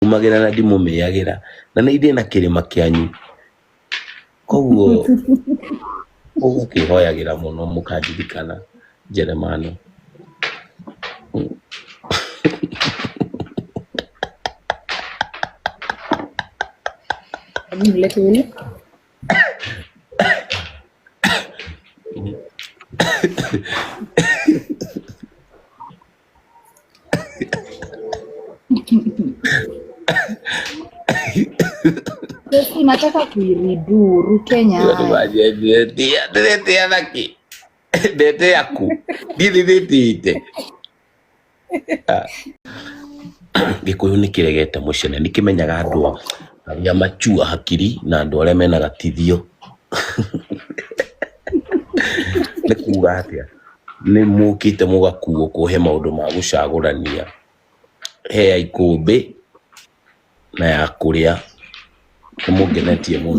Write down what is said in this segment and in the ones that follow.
Umagera na ndimo meyagira na nä irä na kä rä ma kä anyu koguo å kä hoyagä ra må no må kandirikana Njeremano Nataka kuiriduru Kenya. Ndä naki ndete yaku ndithithitite gä kå yå nä kä regete må cene nä kä menyaga andå arä machua hakiri na andå arä a mena gatithio nä kuga atä a nä må kä te må gakuo kå he maå ndå ma gå cagå rania he ya ikå mbä na ya kå rä a nä må ngenetie må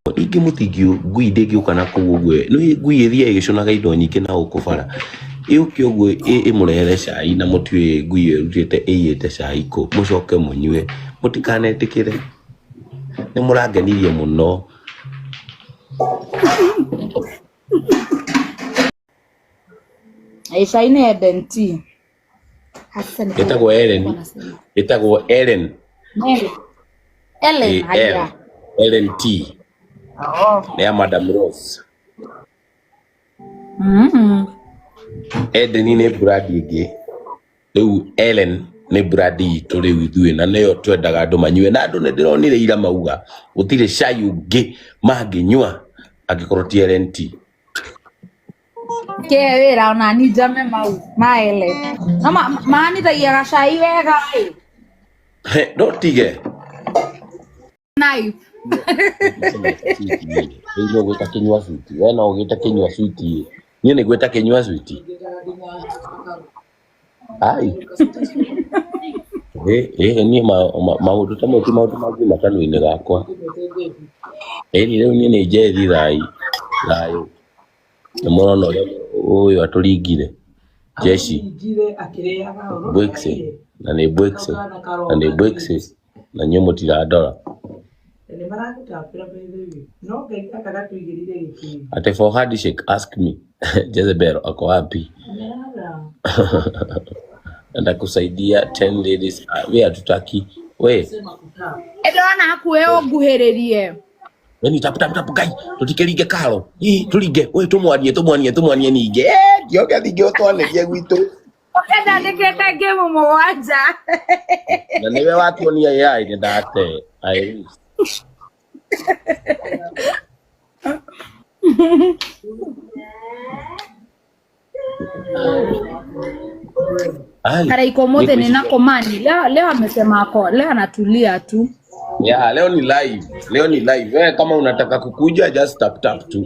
no ingä må tingio ngui ndä ngä å kana kå u guo nä ngui ä thia ä gä conaga indo nyingä na gå kå bara ä å kä å guo ä må rehere cai na må tuä ngui ä rutä te ä ä te cai kå må coke må nyue må tikanetä kä re nä må rangenirie må no Aishaine Edenti. Etagwo Ellen. Etagwo Ellen. Ellen. Ellen T. Nea Madam Rose. Eden nä bradi ĩngĩ rĩu Ellen nĩ bradi itũ rĩu ithuĩ na nĩyo twendaga andũ manyue na andũ nĩ ndĩronire ira mauga gũtirĩ cai ũngĩ mangĩnyua angĩkorwo ti Ellen T. Ke wĩra ona ni njame mau ma Ellen no manithagia gacai wega no tige knife nĩ gwĩta kĩnyua sweet we no ũgĩte kĩnyua sweet niĩ nĩ gwĩta kĩnyua sweet ai niĩ maũndũ ta mau ti maũndũ mangĩ makanua-inĩ gakwa rĩu niĩ nĩ njethi thayũ nĩ mũrona ũyũ atũringire Jeshi Bwekse na nĩ Bwekse na nĩ Bwekse na nyuĩ mũtirandora ate for handshake ask me Jezebel ako wapi ndakusaidia 10 ladies we hatutaki we ndona akuwe nguhĩrĩrie Nĩ tap gai tutikeringe karo turinge we tumwanie ninge gĩoke thinge ũtwanĩrie gwitũ okenda ndĩkĩte game mũgwanja na nĩwe watuonia AI nĩ ndate ai Karaiko mote ni nako mani leo amesema ako leo anatulia tu ya leo ni live wewe kama unataka kukuja just tap tu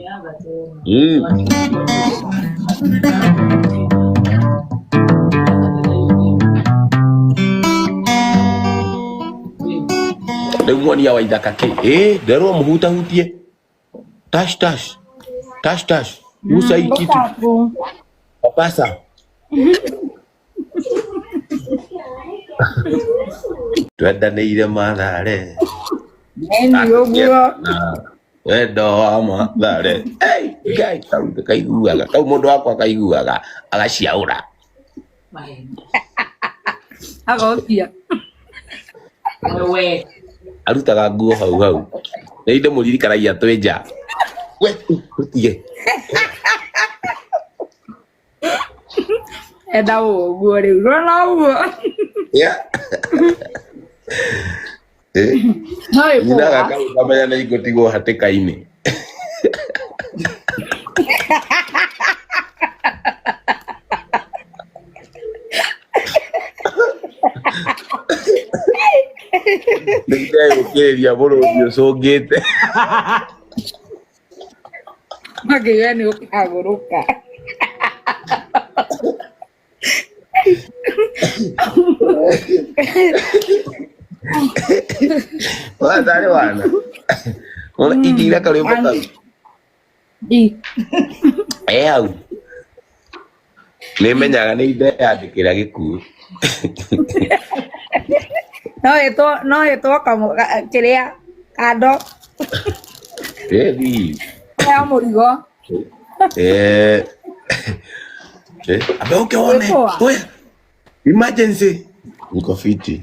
Demoni ya waidaka ke dero muhuta hutie tash usa hii kitu papasa twendanĩire mathare wendo wa mathare ngai kaiguaga kau mũndũ wakwa kaiguaga agaciaũra agopia we arutaga nguo hau nĩ inde mũririkanagia twenja we utige eda ũguo rĩu rona ũguo ninaga kau kamenya nĩ igũtigwo hatĩka-inĩ nĩndegũkĩrĩria bũrũri ũcũngĩte makĩgĩa nĩ ũkagũrũka Wathare wana ona igira kare mbaka au nĩ menyaga nĩ inde yandĩkĩra gĩkuũ No eto kamo kiria kando. Baby. Ya murigo. Abe ukione. Oya. Emergency. Niko fiti.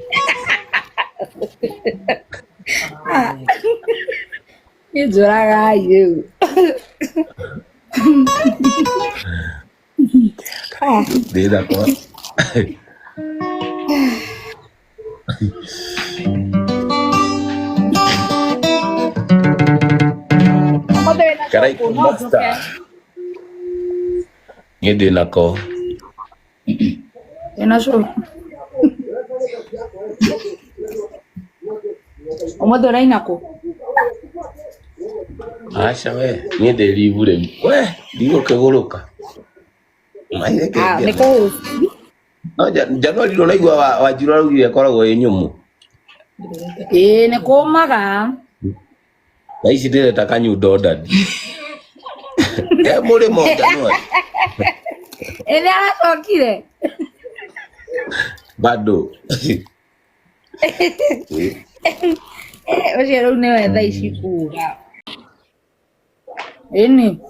Nijuraga you. Dida kwa. Carai com basta. Ngede nako. Ena show. Omodo rai nako. Acha we, ngede livure. We, digo kegoloka. Maire ke. Ah, neko. No, Januari ndo naigwa wajirwa rugire koragwo yenyumu. Neko maga. Na ici ndireta kanyundo ndani. Muri mo Januari. Ele aracokire. Bado. Oje rau ne wetha ici kuga. Eni.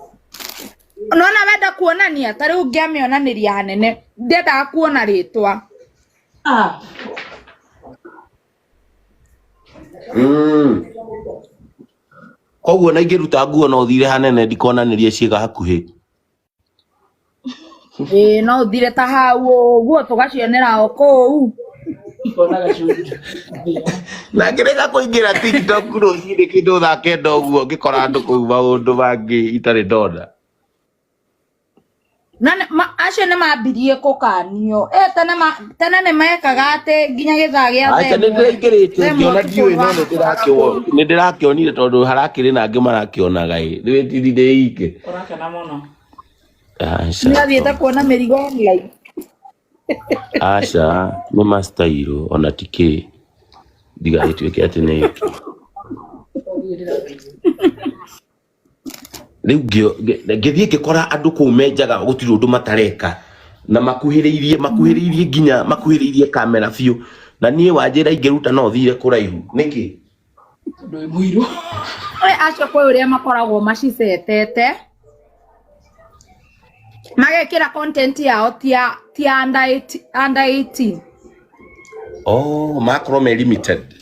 Unaona wenda kuonania ta riu ngiamionaniria hanene ndenda kuona ritwa. Koguo na ingiruta nguo no thire hanene ndikonanirie ciiga hakuhi. No thire ta hau guo tugacionera o kou. Na ngirega kuingira TikTok rucini kindu thake ndoguo ngikora andu kuu maundu mangi itari ndona. Acio nä mambirie kå kanio tene nä mekaga atä nginya gä thaa gä aca nä ndä raingä rä te ngäona ndiå no nä ndä rakionire tondå harakä rä na angä marakionaga nä wä tiri ndä ike nä athiä te kuona mä rigo online. Aca nä mastairå ona tikä ndigagä tuä ke atä nä riu ngithie ngikora andu kuu menjaga gutiri undu matareka na makuhiriirie nginya makuhiriirie kamera biu na nie wanjira ingiruta no thire kuraihu niki ndu muiru acio kwa uria makoragwo macicetete magekira content yao tia under 18 macro limited